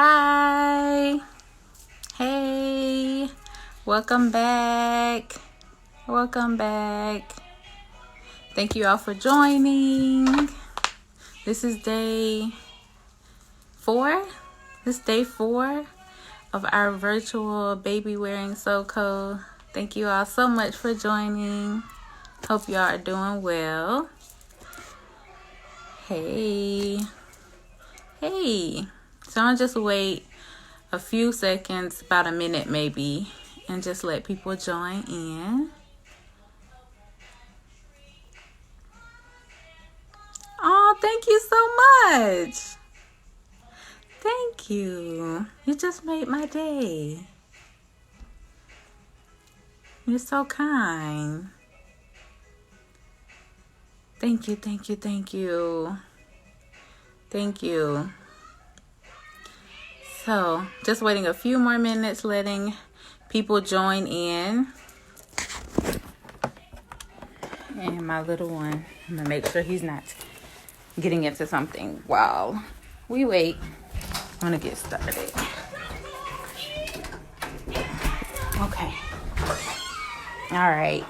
Hi. Hey. Welcome back. Welcome back. Thank you all for joining. This is day 4. This is day 4 of our virtual Babywearing Soko. Thank you all so much for joining. Hope you all are doing well. Hey. Hey. So I'll just wait a few seconds, about a minute maybe, and just let people join in. Oh, thank you so much. Thank you. You just made my day. You're so kind. Thank you, thank you, thank you. Thank you. So, just waiting a few more minutes, letting people join in. And my little one, I'm going to make sure he's not getting into something while we wait. I'm going to get started. Okay. All right.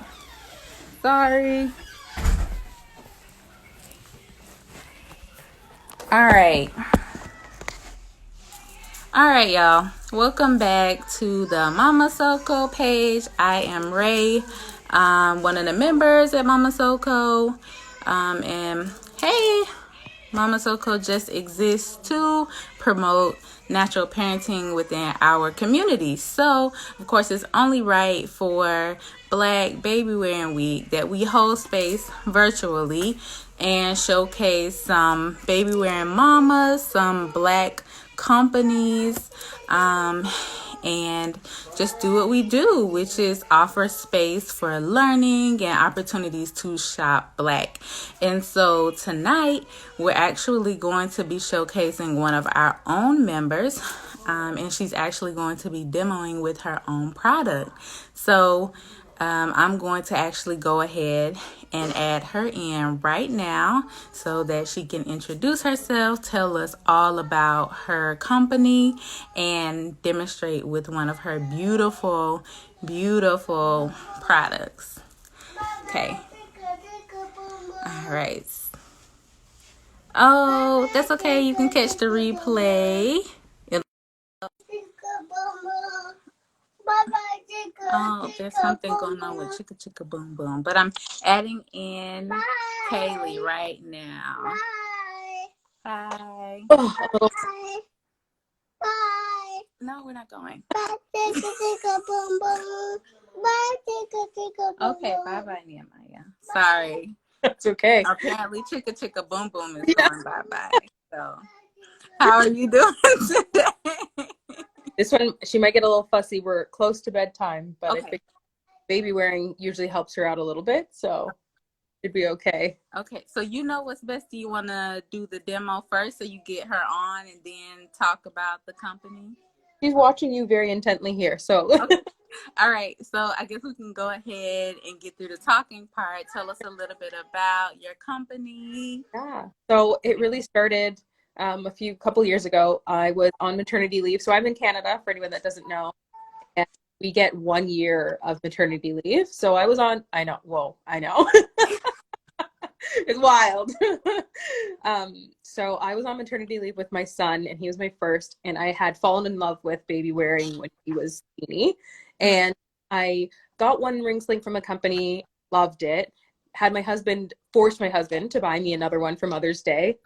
Sorry. All right. All right, y'all. Welcome back to the Mama Soko page. I am Ray, one of the members at Mama Soko. And hey, Mama Soko just exists to promote natural parenting within our community. So, of course, it's only right for Black Baby Wearing Week that we hold space virtually and showcase some baby wearing mamas, some Black companies, and just do what we do, which is offer space for learning and opportunities to shop Black. And so tonight we're actually going to be showcasing one of our own members, and she's actually going to be demoing with her own product. So I'm going to actually go ahead and add her in right now so that she can introduce herself, tell us all about her company, and demonstrate with one of her beautiful, beautiful products. Okay. All right. Oh, that's okay. You can catch the replay. Oh, there's something going on with Chicka Chicka Boom Boom. But I'm adding in Kaylee right now. Bye. Oh, Bye. Bye. No, we're not going. Okay, bye-bye, Nehemiah. Sorry. that's okay. Apparently, Chicka Chicka Boom Boom is going bye-bye. So, how are you doing today? This one, she might get a little fussy. We're close to bedtime, but Okay. I think baby wearing usually helps her out a little bit, so it'd be okay. Okay, so you know what's best? Do you want to do the demo first so you get her on and then talk about the company? She's watching you very intently here, so. Okay. All right, so I guess we can go ahead and get through the talking part. Tell us a little bit about your company. Yeah, so it really started couple years ago. I was on maternity leave, so I'm in Canada, for anyone that doesn't know, and we get 1 year of maternity leave. So I was on, I know. It's wild. So I was on maternity leave with my son, and he was my first, and I had fallen in love with baby wearing when he was teeny. And I got one ring sling from a company, loved it, forced my husband to buy me another one for Mother's Day.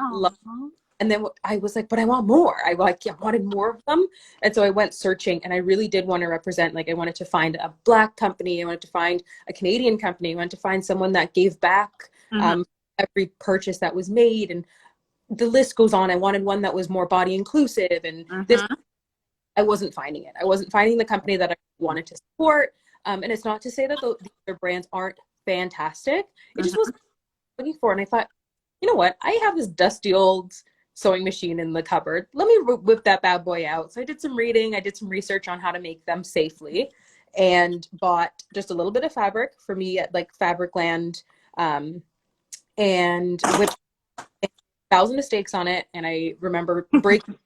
And then I was like, but I want more. I wanted more of them. And so I went searching, and I really did want to represent, I wanted to find a Black company. I wanted to find a Canadian company. I wanted to find someone that gave back every purchase that was made. And the list goes on. I wanted one that was more body inclusive. And I wasn't finding it. I wasn't finding the company that I wanted to support. And it's not to say that the other brands aren't fantastic. It just wasn't what I was looking for. And I thought, you know what? I have this dusty old sewing machine in the cupboard. Let me whip that bad boy out. So I did some reading. I did some research on how to make them safely, and bought just a little bit of fabric for me at Fabricland, and whipped 1,000 mistakes on it. And I remember breaking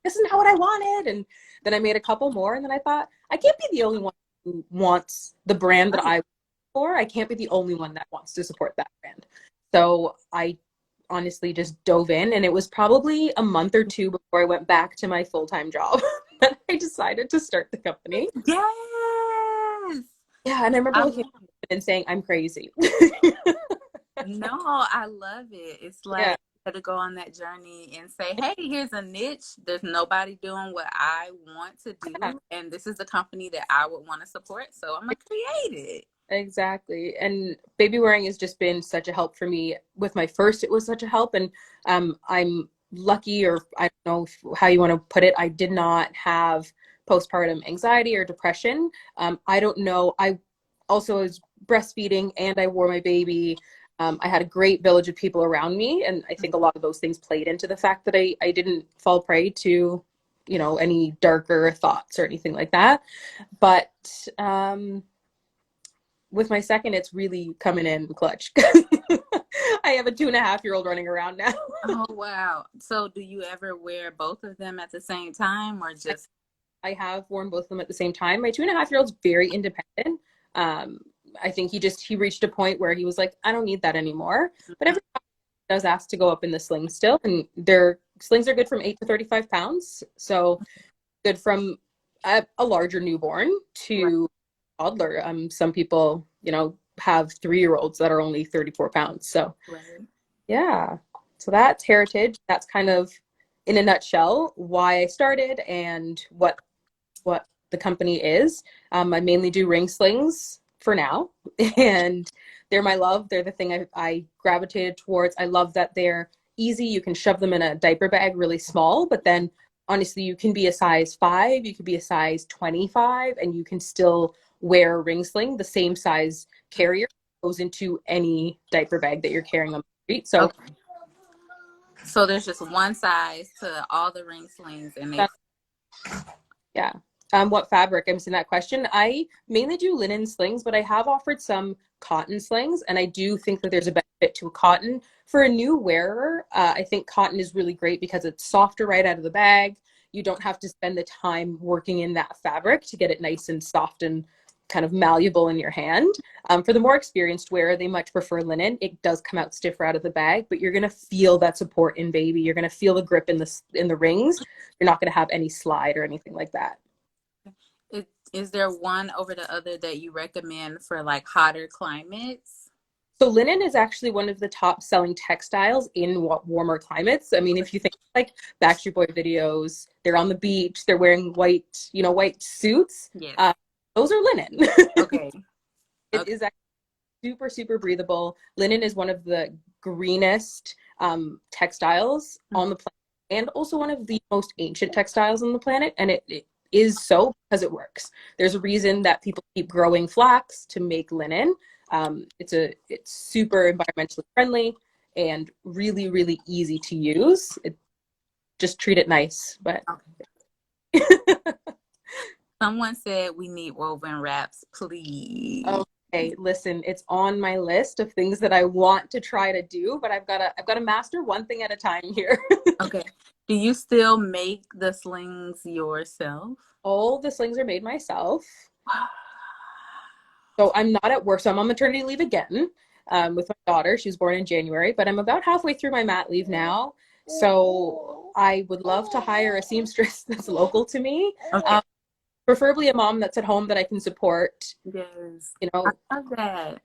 this is not what I wanted. And then I made a couple more, and then I thought, I can't be the only one who wants the brand that I for. I can't be the only one that wants to support that brand. So I honestly just dove in, and it was probably a month or two before I went back to my full-time job that I decided to start the company. Yes. Yeah, and I remember looking at it and saying, I'm crazy. No, I love it. It's like Yeah. you got to go on that journey and say, hey, here's a niche. There's nobody doing what I want to Yeah. do. And this is the company that I would want to support. So I'm going to create it. Exactly. And Babywearing has just been such a help for me. With my first, it was such a help. And I'm lucky, or I don't know how you want to put it, I did not have postpartum anxiety or depression. I don't know. I also was breastfeeding and I wore my baby. I had a great village of people around me. And I think a lot of those things played into the fact that I didn't fall prey to, any darker thoughts or anything like that. But with my second, it's really coming in clutch. I have a 2.5-year-old running around now. Oh, wow. So do you ever wear both of them at the same time or just? I have worn both of them at the same time. My 2.5-year-old's very independent. I think he reached a point where he was like, I don't need that anymore. But every time he does ask to go up in the slings still, and their slings are good from 8 to 35 pounds. So good from a larger newborn to toddler. Some people, have 3-year-olds that are only 34 pounds. So Right. yeah. So that's Heritage. That's kind of in a nutshell why I started and what the company is. I mainly do ring slings for now, and they're my love. They're the thing I gravitated towards. I love that they're easy. You can shove them in a diaper bag really small, but then honestly, you can be a size 5, you could be a size 25, and you can still wear a ring sling. The same size carrier goes into any diaper bag that you're carrying on the street. So Okay. So there's just one size to all the ring slings and they. yeah. What fabric? I'm seeing that question. I mainly do linen slings, but I have offered some cotton slings, and I do think that there's a benefit to a cotton. For a new wearer, I think cotton is really great because it's softer right out of the bag. You don't have to spend the time working in that fabric to get it nice and soft and kind of malleable in your hand. For the more experienced wearer, they much prefer linen. It does come out stiffer out of the bag, but you're gonna feel that support in baby. You're gonna feel the grip in the rings. You're not gonna have any slide or anything like that. Is there one over the other that you recommend for like hotter climates? So linen is actually one of the top selling textiles in warmer climates. I mean, if you think like Backstreet Boy videos, they're on the beach, they're wearing white suits. Yes. Those are linen. Okay. It is actually super, super breathable. Linen is one of the greenest textiles on the planet, and also one of the most ancient textiles on the planet. And it is so because it works. There's a reason that people keep growing flax to make linen. It's super environmentally friendly and really, really easy to use. Just treat it nice, but. Someone said we need woven wraps, please. Okay, listen, it's on my list of things that I want to try to do, but I've got to master one thing at a time here. Okay. Do you still make the slings yourself? All the slings are made myself. So I'm not at work. So I'm on maternity leave again with my daughter. She was born in January, but I'm about halfway through my mat leave now. So I would love to hire a seamstress that's local to me. Okay. Preferably a mom that's at home that I can support. Yes. I love that.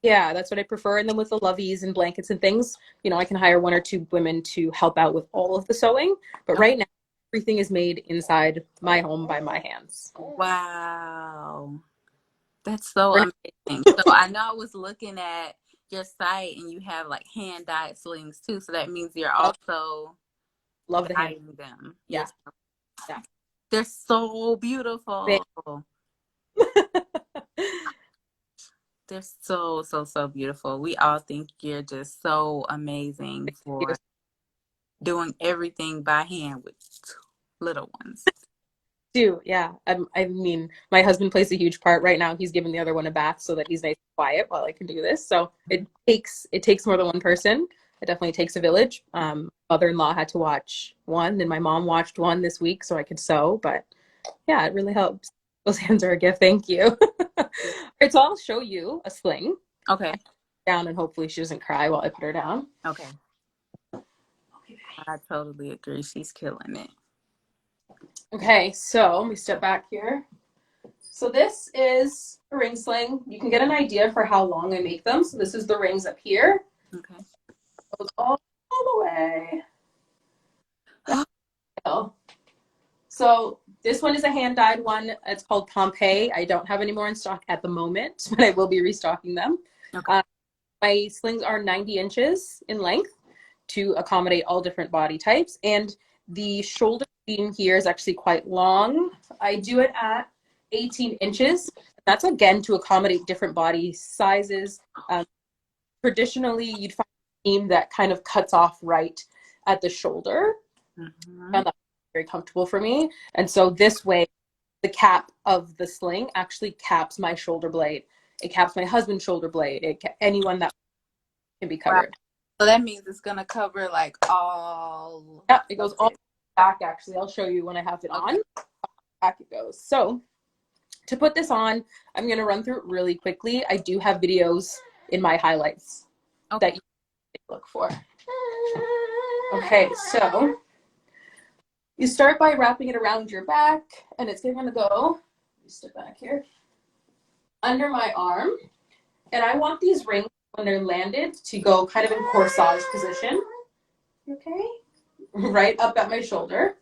Yeah, that's what I prefer. And then with the loveys and blankets and things, I can hire 1 or 2 women to help out with all of the sewing. But right now, everything is made inside my home by my hands. Wow. That's so amazing. So I know I was looking at your site and you have like hand dyed slings too. So that means you're also love the hand dyeing them. Yeah. Yeah. They're so beautiful. They're so, so, so beautiful. We all think you're just so amazing for doing everything by hand with little ones. Yeah. I mean, my husband plays a huge part right now. He's giving the other one a bath so that he's nice and quiet while I can do this. So it takes more than one person. it definitely takes a village. Mother-in-law had to watch one, and my mom watched one this week so I could sew. But yeah, it really helps. Those hands are a gift. Thank you. All right, so I'll show you a sling. Okay. Down, and hopefully she doesn't cry while I put her down. Okay. I totally agree. She's killing it. Okay, so let me step back here. So this is a ring sling. You can get an idea for how long I make them. So this is the rings up here. Okay. Goes all the way. So this one is a hand-dyed one. It's called Pompeii. I don't have any more in stock at the moment, but I will be restocking them. Okay. My slings are 90 inches in length to accommodate all different body types. And the shoulder seam here is actually quite long. I do it at 18 inches. That's again to accommodate different body sizes. Traditionally, you'd find a seam that kind of cuts off right at the shoulder. Mm-hmm. And that's very comfortable for me. And so this way, the cap of the sling actually caps my shoulder blade. It caps my husband's shoulder blade. Anyone that can be covered. Wow. So that means it's gonna cover like all. Yeah, it goes all back. Actually, I'll show you when I have it on. Back it goes. So to put this on, I'm gonna run through it really quickly. I do have videos in my highlights that you can look for. Okay, so you start by wrapping it around your back, and it's gonna go. Let me step back here. Under my arm, and I want these rings when they're landed to go kind of in corsage position. Okay, right up at my shoulder.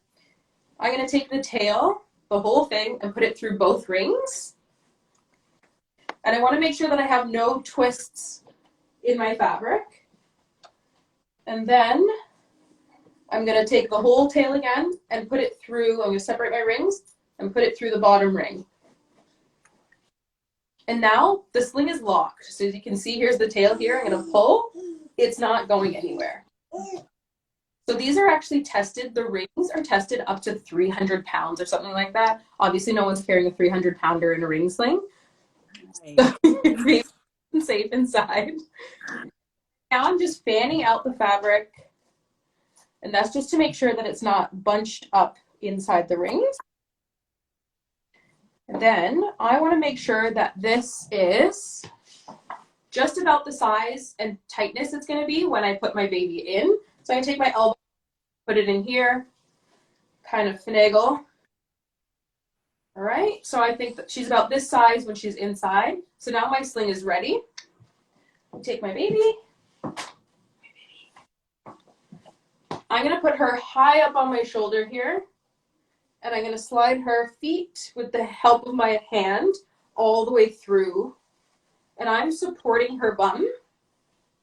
I'm gonna take the tail, the whole thing, and put it through both rings. And I want to make sure that I have no twists in my fabric. And then I'm gonna take the whole tail again and put it through. I'm gonna separate my rings and put it through the bottom ring. And now the sling is locked. So as you can see, here's the tail here. I'm going to pull. It's not going anywhere. So these are actually tested. The rings are tested up to 300 pounds or something like that. Obviously, no one's carrying a 300-pounder in a ring sling. So you're safe inside. Now I'm just fanning out the fabric. And that's just to make sure that it's not bunched up inside the rings. And then I want to make sure that this is just about the size and tightness it's going to be when I put my baby in. So I'm going to take my elbow, put it in here, kind of finagle. All right, so I think that she's about this size when she's inside. So now my sling is ready. I'll take my baby. I'm going to put her high up on my shoulder here. And I'm going to slide her feet with the help of my hand all the way through. And I'm supporting her bum.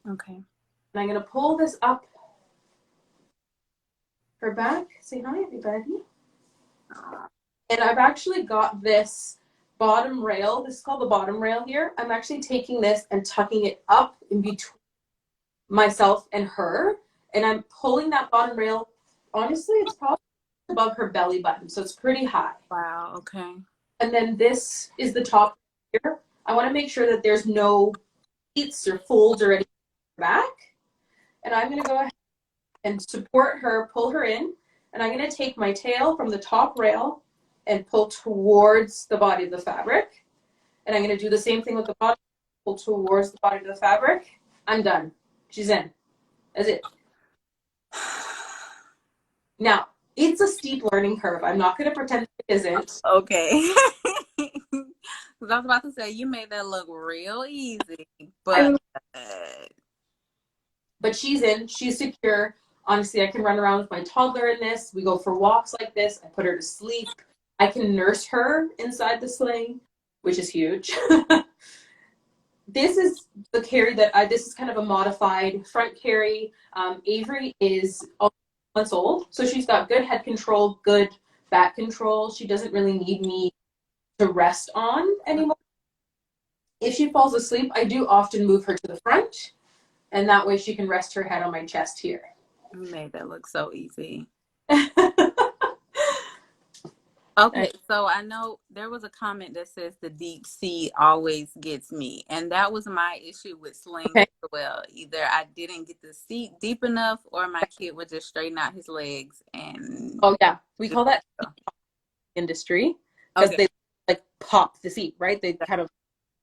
Okay. And I'm going to pull this up her back. Say hi, everybody. And I've actually got this bottom rail. This is called the bottom rail here. I'm actually taking this and tucking it up in between myself and her. And I'm pulling that bottom rail. Honestly, it's probably above her belly button, so it's pretty high. Wow. Okay. And then this is the top here. I want to make sure that there's no pleats or folds or anything back. And I'm going to go ahead and support her, pull her in, and I'm going to take my tail from the top rail and pull towards the body of the fabric. And I'm going to do the same thing with the bottom, pull towards the body of the fabric. I'm done. She's in. That's it. Now, it's a steep learning curve. I'm not going to pretend it isn't. Okay. Because I was about to say, you made that look real easy. But she's in. She's secure. Honestly, I can run around with my toddler in this. We go for walks like this. I put her to sleep. I can nurse her inside the sling, which is huge. This is the carry that this is kind of a modified front carry. Avery is months old, so she's got good head control, good back control. She doesn't really need me to rest on anymore. If she falls asleep, I do often move her to the front, and that way she can rest her head on my chest here. You made that look so easy. Okay, so I know there was a comment that says the deep sea always gets me, and that was my issue with slings Okay. as well. Either I didn't get the seat deep enough, or my kid would just straighten out his legs and Oh yeah, we just call that go. industry because Okay. they like pop the seat, right? They kind of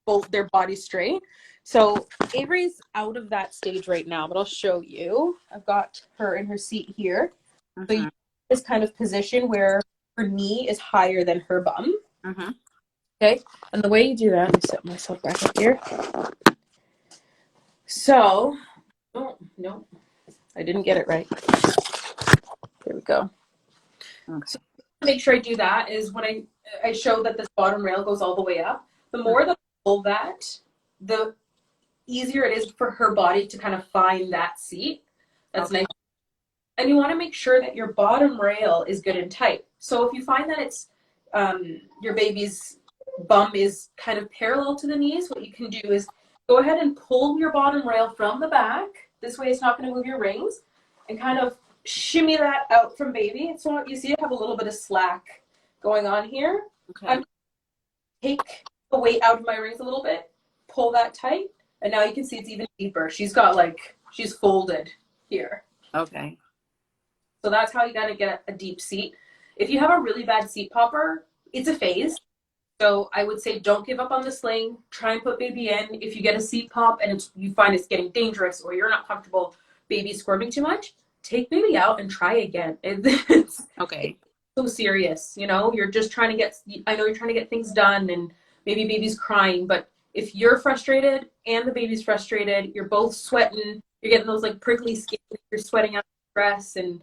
bolt their body straight. So Avery's out of that stage right now, but I'll show you. I've got her in her seat here. So you Mm-hmm. this kind of position where her knee is higher than her bum. Mm-hmm. Okay. And the way you do that, let me set myself back up here. So, oh, no, I didn't get it right. There we go. So Okay. to make sure I do that is when I show that this bottom rail goes all the way up. The more that I pull that, the easier it is for her body to kind of find that seat. That's Okay. nice. And you want to make sure that your bottom rail is good and tight. So if you find that it's your baby's bum is kind of parallel to the knees, what you can do is go ahead and pull your bottom rail from the back. This way it's not going to move your rings, and kind of shimmy that out from baby. So you see I have a little bit of slack going on here. Okay. I'm take the weight out of my rings a little bit, pull that tight, and now you can see it's even deeper. She's folded here. Okay. So that's how you gotta get a deep seat. If you have a really bad seat popper, it's a phase. So I would say don't give up on the sling. Try and put baby in. If you get a seat pop and you find it's getting dangerous or you're not comfortable, baby squirming too much, take baby out and try again. It's Okay. so serious, you know. You're just trying to get. I know you're trying to get things done, and maybe baby's crying, but if you're frustrated and the baby's frustrated, you're both sweating. You're getting those like prickly skin. You're sweating out stress, and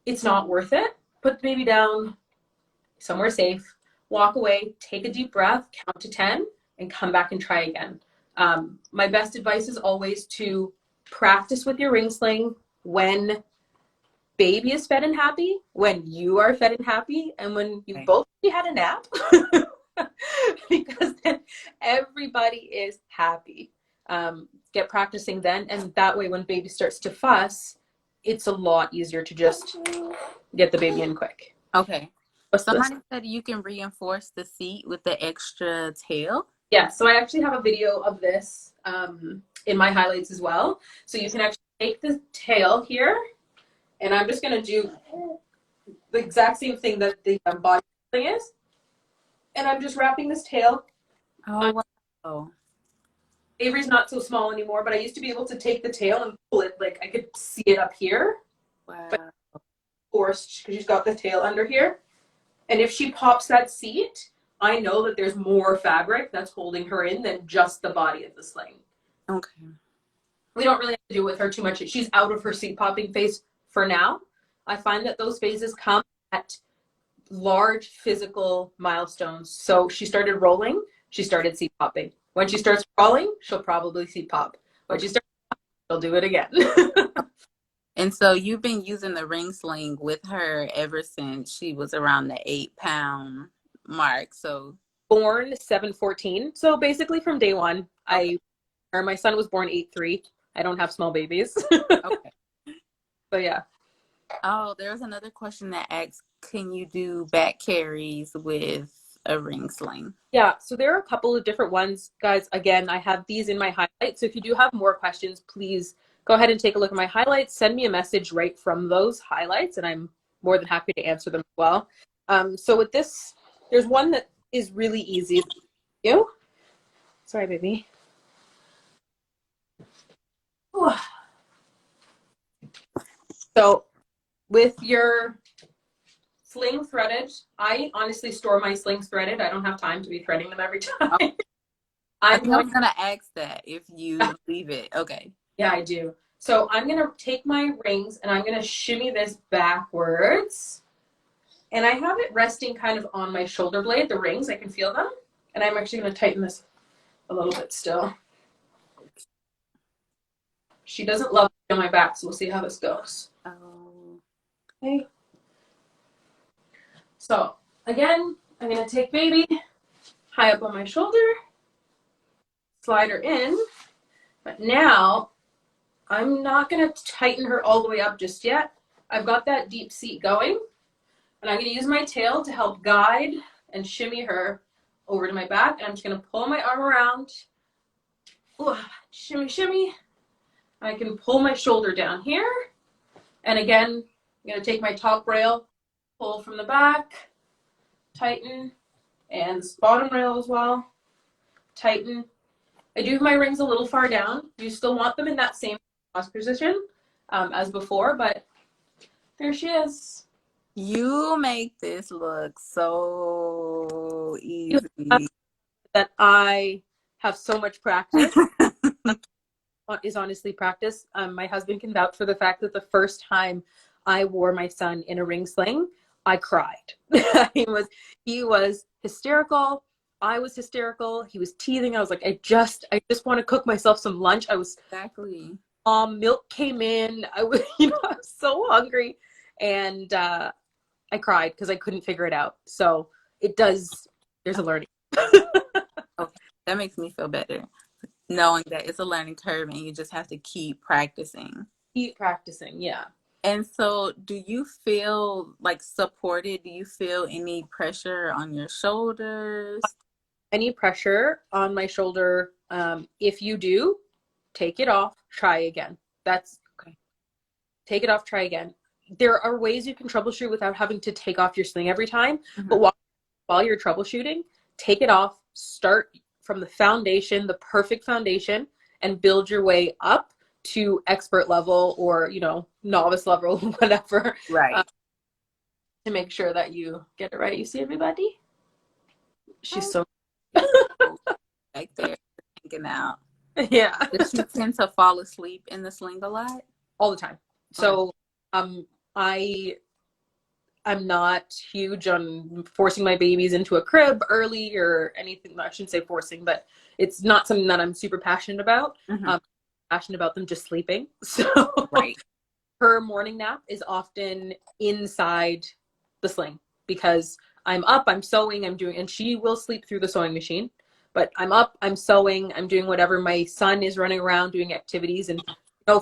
it's not worth it. Put the baby down somewhere safe, walk away, take a deep breath, count to 10, and come back and try again. My best advice is always to practice with your ring sling when baby is fed and happy, when you are fed and happy, and when you Okay. both had a nap, because then everybody is happy. Get practicing then, and that way when baby starts to fuss, it's a lot easier to just get the baby in quick. Okay. What's this? Somebody said you can reinforce the seat with the extra tail. Yeah, so I actually have a video of this in my highlights as well. So you can actually take the tail here, and I'm just going to do the exact same thing that the body thing is. And I'm just wrapping this tail. Oh, wow. Avery's not so small anymore, but I used to be able to take the tail and pull it. Like I could see it up here, but Wow. forced because she's got the tail under here. And if she pops that seat, I know that there's more fabric that's holding her in than just the body of the sling. Okay. We don't really have to do with her too much. She's out of her seat popping phase for now. I find that those phases come at large physical milestones. So she started rolling, she started seat popping. When she starts crawling, she'll probably seat pop. When she starts, she'll do it again. And so you've been using the ring sling with her ever since she was around the 8 pound mark. So Born 7/14. So basically from day one, okay. my son was born 8/3. I don't have small babies. Okay. So yeah. Oh, there's another question that asks, can you do back carries with a ring sling? Yeah, so there are a couple of different ones, guys. Again, I have these in my highlights. So if you do have more questions, please go ahead and take a look at my highlights. Send me a message right from those highlights, and I'm more than happy to answer them as well. So with this, there's one that is really easy. You? Sorry, baby. So with your sling threaded, I honestly store my slings threaded. I don't have time to be threading them every time. Okay. I I'm think I going was gonna ask that if you leave it. Okay. Yeah, I do. So I'm going to take my rings and I'm going to shimmy this backwards. And I have it resting kind of on my shoulder blade, the rings. I can feel them. And I'm actually going to tighten this a little bit still. She doesn't love me on my back, so we'll see how this goes. Oh. Okay. So again, I'm going to take baby high up on my shoulder, slide her in. But now I'm not going to tighten her all the way up just yet. I've got that deep seat going. And I'm going to use my tail to help guide and shimmy her over to my back. And I'm just going to pull my arm around. Ooh, shimmy, shimmy. I can pull my shoulder down here. And again, I'm going to take my top rail, pull from the back, tighten, and this bottom rail as well, tighten. I do have my rings a little far down. You still want them in that same cross position as before, but there she is. You make this look so You easy. that I have so much practice is honestly practice. My husband can vouch for the fact that the first time I wore my son in a ring sling, I cried. he was hysterical. I was hysterical. He was teething. I was like, I just want to cook myself some lunch. I was Exactly. milk came in. I was, I was so hungry, and I cried because I couldn't figure it out. So it does. There's a learning. Okay, that makes me feel better, knowing that it's a learning curve and you just have to keep practicing. Keep practicing, yeah. And so, do you feel like supported? Do you feel any pressure on your shoulders? Any pressure on my shoulder, if you do, take it off, try again. That's okay. Take it off, try again. There are ways you can troubleshoot without having to take off your sling every time. Mm-hmm. But while you're troubleshooting, take it off, start from the foundation, the perfect foundation, and build your way up to expert level or, novice level, whatever. Right. To make sure that you get it right. You see everybody? She's so Back there hanging out. yeah. Does she tend to fall asleep in the sling a lot? All the time. So I'm not huge on forcing my babies into a crib early or anything. I shouldn't say forcing, but it's not something that I'm super passionate about. Mm-hmm. I'm passionate about them just sleeping. So Right. Her morning nap is often inside the sling because I'm up, I'm sewing, I'm doing, and she will sleep through the sewing machine. But I'm up, I'm sewing, I'm doing whatever. My son is running around doing activities. And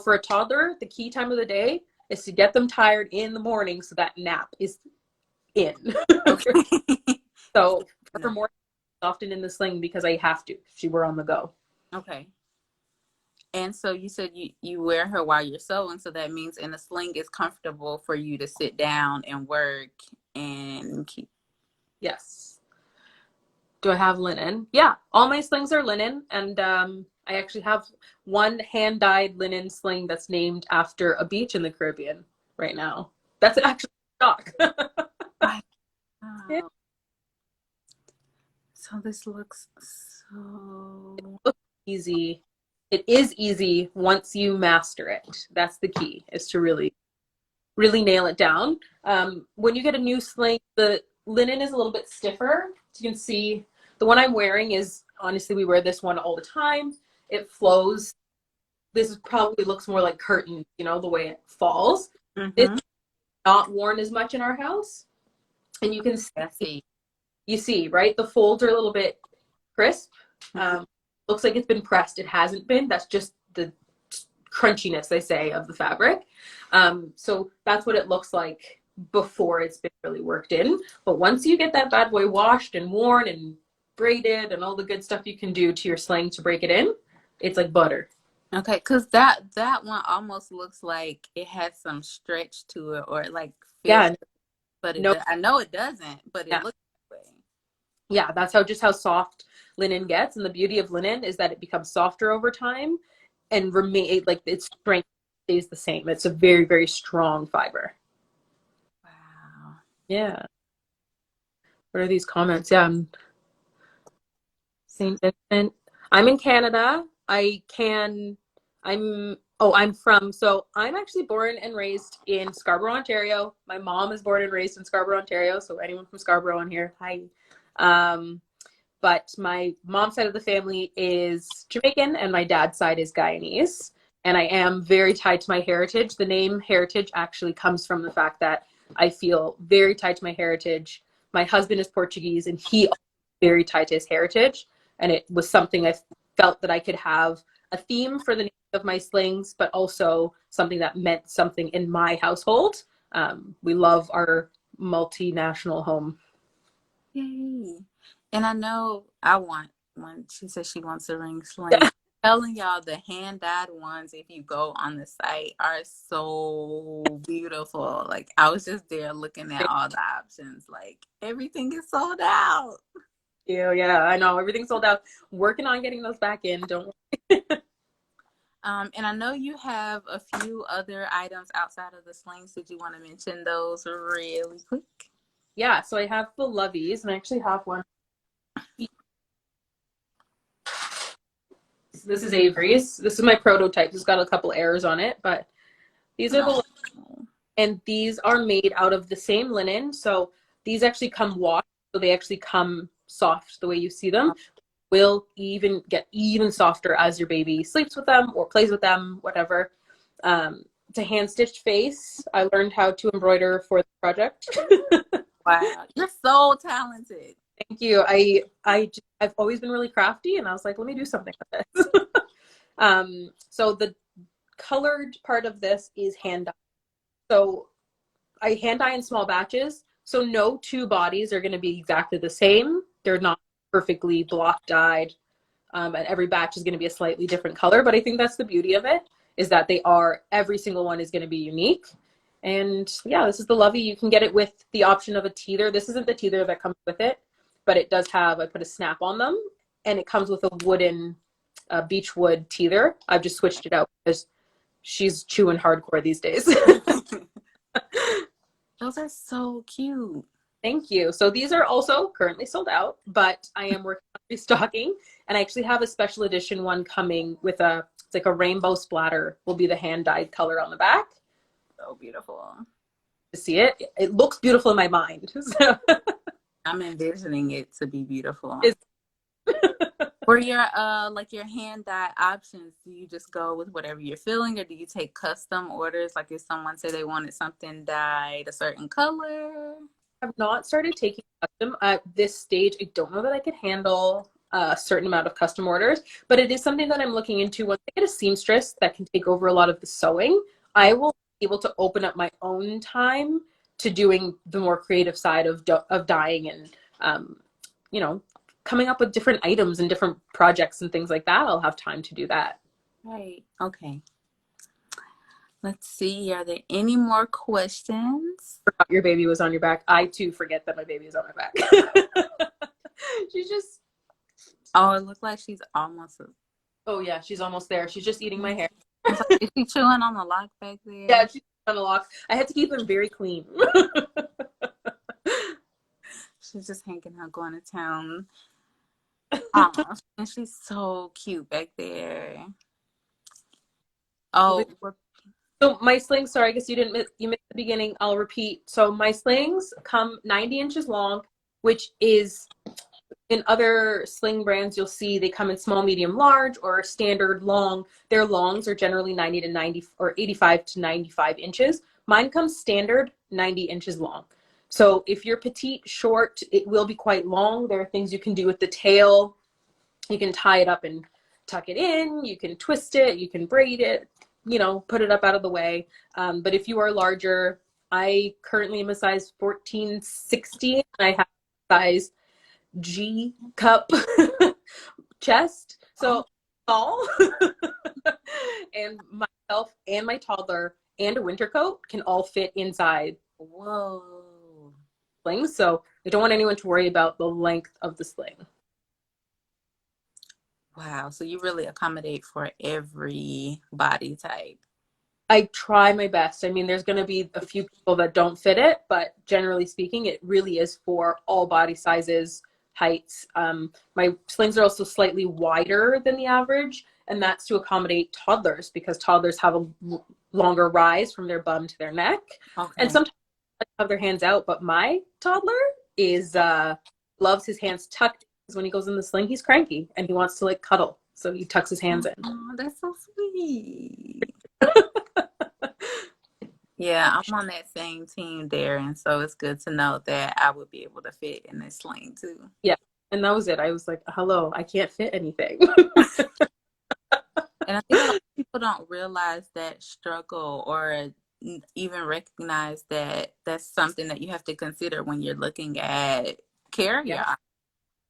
for a toddler, the key time of the day is to get them tired in the morning so that nap is in. Okay. So for morning, often in the sling because I have to. She were on the go. Okay. And so you said you wear her while you're sewing, so that means in the sling it's comfortable for you to sit down and work and keep. Yes. Do I have linen? Yeah, all my slings are linen, and I actually have one hand-dyed linen sling that's named after a beach in the Caribbean right now. That's actually a shock. Wow. Yeah. So this looks so Easy. It is easy once you master it. That's the key, is to really, really nail it down. When you get a new sling, the linen is a little bit stiffer. As you can see, the one I'm wearing is, honestly, we wear this one all the time. It flows. This probably looks more like curtain, the way it falls. Mm-hmm. It's not worn as much in our house. And you can see, you see, right? The folds are a little bit crisp. Looks like it's been pressed. It hasn't been. That's just the crunchiness, they say, of the fabric. So that's what it looks like before it's been really worked in. But once you get that bad boy washed and worn and braided and all the good stuff you can do to your sling to break it in, it's like butter. Okay, because that one almost looks like it has some stretch to it, or it like feels, Yeah, but no, I know it doesn't, but yeah. it looks that way. Yeah, that's how soft linen gets, and the beauty of linen is that it becomes softer over time and remain like its strength stays the same. It's a very, very strong fiber. Wow. Yeah. What are these comments? Yeah, St. Vincent. I'm in Canada. I'm actually born and raised in Scarborough, Ontario. My mom is born and raised in Scarborough, Ontario. So anyone from Scarborough on here, hi. But my mom's side of the family is Jamaican and my dad's side is Guyanese. And I am very tied to my heritage. The name heritage actually comes from the fact that I feel very tied to my heritage. My husband is Portuguese and he also is very tied to his heritage. And it was something I felt that I could have a theme for the name of my slings, but also something that meant something in my household. We love our multinational home. Yay. And I know I want one. She says she wants a ring sling. Telling y'all the hand dyed ones, if you go on the site, are so beautiful. Like I was just there looking at all the options. Like everything is sold out. Yeah, I know everything's sold out. Working on getting those back in. Don't worry. And I know you have a few other items outside of the slings. Did you want to mention those really quick? Yeah, so I have the Loveys, and I actually have one. This is Avery's. This is my prototype. It's got a couple errors on it, but these are the, and these are made out of the same linen. So these actually come washed, so they actually come soft the way you see them. Will even get even softer as your baby sleeps with them or plays with them, whatever. It's a hand stitched face. I learned how to embroider for the project. Wow, you're so talented. Thank you. I've always been really crafty, and I was like, let me do something with this. So the colored part of this is hand dye. So I hand dye in small batches. So no two bodies are going to be exactly the same. They're not perfectly block dyed. And every batch is going to be a slightly different color. But I think that's the beauty of it, is that every single one is going to be unique. And yeah, this is the Lovey. You can get it with the option of a teether. This isn't the teether that comes with it, but it does have, I put a snap on them, and it comes with a wooden beechwood teether. I've just switched it out because she's chewing hardcore these days. Those are so cute. Thank you. So these are also currently sold out, but I am working on restocking, and I actually have a special edition one coming with it's like a rainbow splatter will be the hand dyed color on the back. So beautiful. To see it, it looks beautiful in my mind. So I'm envisioning it to be beautiful. it's For your like your hand dye options, do you just go with whatever you're feeling, or do you take custom orders? Like if someone said they wanted something dyed a certain color? I've not started taking custom at this stage. I don't know that I could handle a certain amount of custom orders, but it is something that I'm looking into. Once I get a seamstress that can take over a lot of the sewing, I will be able to open up my own time to doing the more creative side of dyeing and you know, coming up with different items and different projects and things like that. I'll have time to do that. Right. Okay. Let's see. Are there any more questions? Forgot your baby was on your back. I too forget that my baby is on my back. She's just. Oh, it looks like she's almost. Oh yeah, she's almost there. She's just eating my hair. Is she chewing on the lock back there? Yeah, she's on the lock. I had to keep them very clean. She's just hanging out, going to town. Oh, and she's so cute back there. Oh, so my slings, sorry, I guess you missed the beginning. I'll repeat. So my slings come 90 inches long, which is in other sling brands, you'll see they come in small, medium, large, or standard long. Their longs are generally 90 to 90 or 85 to 95 inches. Mine comes standard 90 inches long. So if you're petite, short, it will be quite long. There are things you can do with the tail. You can tie it up and tuck it in. You can twist it. You can braid it, you know, put it up out of the way. But if you are larger, I currently am a size 14, 16. And I have a size G cup chest. So tall. And myself and my toddler and a winter coat can all fit inside. Whoa. Slings. So I don't want anyone to worry about the length of the sling. Wow. So you really accommodate for every body type. I try my best. I mean, there's going to be a few people that don't fit it, but generally speaking, it really is for all body sizes, heights. My slings are also slightly wider than the average, and that's to accommodate toddlers because toddlers have a longer rise from their bum to their neck. Okay. And sometimes they have their hands out, but my toddler is loves his hands tucked. Because when he goes in the sling, he's cranky and he wants to like cuddle, so he tucks his hands in. Oh, that's so sweet. Yeah, I'm on that same team there, and so it's good to know that I would be able to fit in this sling too. Yeah, and that was it. I was like, hello, I can't fit anything. And I think a lot of people don't realize that struggle or, even recognize that that's something that you have to consider when you're looking at care. Yeah. Yeah.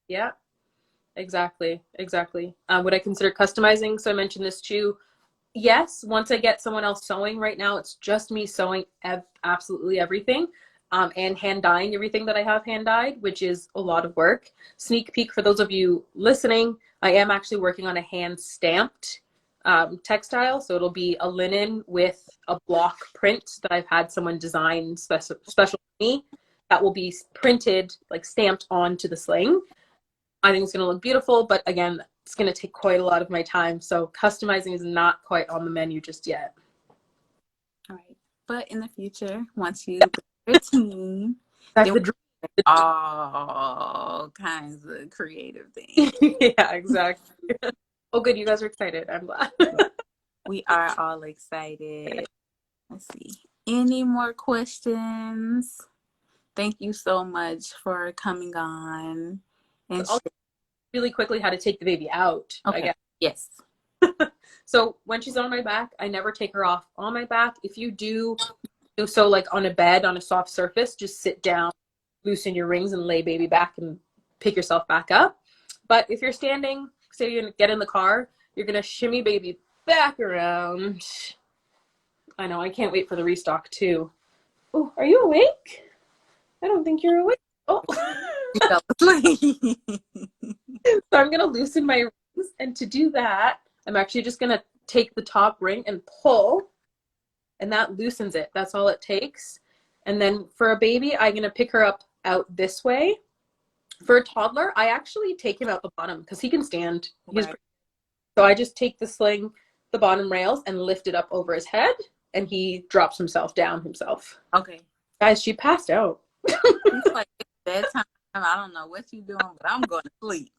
Yeah. Exactly. Exactly. Would I consider customizing? So I mentioned this too. Yes, once I get someone else sewing, right now it's just me sewing absolutely everything, and hand dyeing everything that I have hand dyed, which is a lot of work. Sneak peek for those of you listening, I am actually working on a hand stamped textile. So it'll be a linen with a block print that I've had someone design special for me that will be printed, like stamped onto the sling. I think it's going to look beautiful, but again, it's going to take quite a lot of my time. So customizing is not quite on the menu just yet. All right. But in the future, once you build your team, That's then the we dream. do all kinds of creative things. Yeah, exactly. Oh, good. You guys are excited. I'm glad. We are all excited. Let's see. Any more questions? Thank you so much for coming on and I'll really quickly how to take the baby out, I okay. guess. Yes. So when she's on my back, I never take her off on my back. If you do so like on a bed, on a soft surface, just sit down, loosen your rings and lay baby back and pick yourself back up. But if you're standing, say you get in the car, you're going to shimmy baby back around. I know, I can't wait for the restock too. Oh, are you awake? I don't think you're awake. Oh. So I'm going to loosen my rings. And to do that, I'm actually just going to take the top ring and pull, and that loosens it. That's all it takes. And then for a baby, I'm going to pick her up out this way. For a toddler, I actually take him out the bottom because he can stand. Right. So I just take the sling, the bottom rails, and lift it up over his head, and he drops himself down himself. Okay. Guys, she passed out. It's like it's bedtime. I don't know what you're doing, but I'm going to sleep.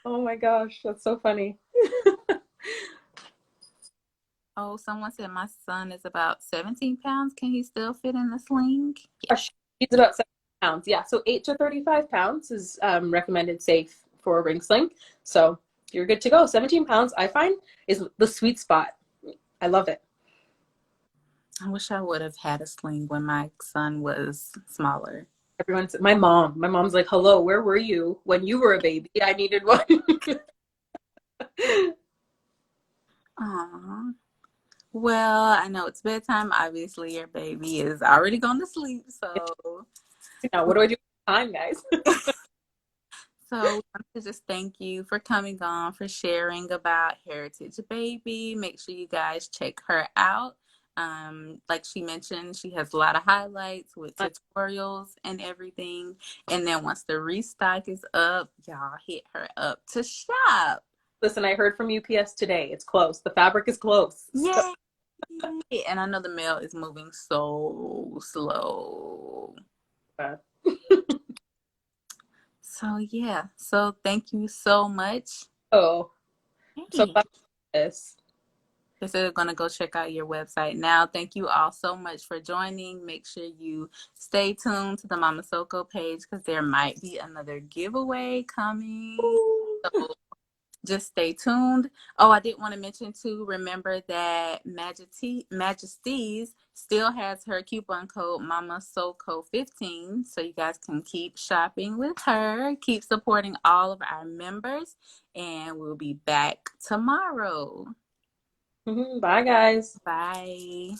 Oh my gosh, that's so funny. Oh, someone said my son is about 17 pounds. Can he still fit in the sling? Yeah. He's about 7 pounds. Yeah, so 8 to 35 pounds is recommended safe for a ring sling. So you're good to go. 17 pounds, I find, is the sweet spot. I love it. I wish I would have had a sling when my son was smaller. Everyone's my mom's like, hello, where were you when you were a baby? I needed one. Aww. Well, I know it's bedtime. Obviously, your baby is already gone to sleep. So, Now, what do I do with time, guys? so I want to just thank you for coming on, for sharing about Heritage Baby. Make sure you guys check her out. Like she mentioned, she has a lot of highlights with tutorials and everything. And then once the restock is up, y'all hit her up to shop. Listen, I heard from UPS today. It's close. The fabric is close. Yay! And I know the mail is moving so slow. So yeah. So thank you so much. Oh, Hey. so glad this. They're going to go check out your website now. Thank you all so much for joining. Make sure you stay tuned to the Mama Soko page because there might be another giveaway coming. So just stay tuned. Oh, I did want to mention too, remember that Majesties still has her coupon code Mama Soko 15. So you guys can keep shopping with her. Keep supporting all of our members. And we'll be back tomorrow. Bye, guys. Bye.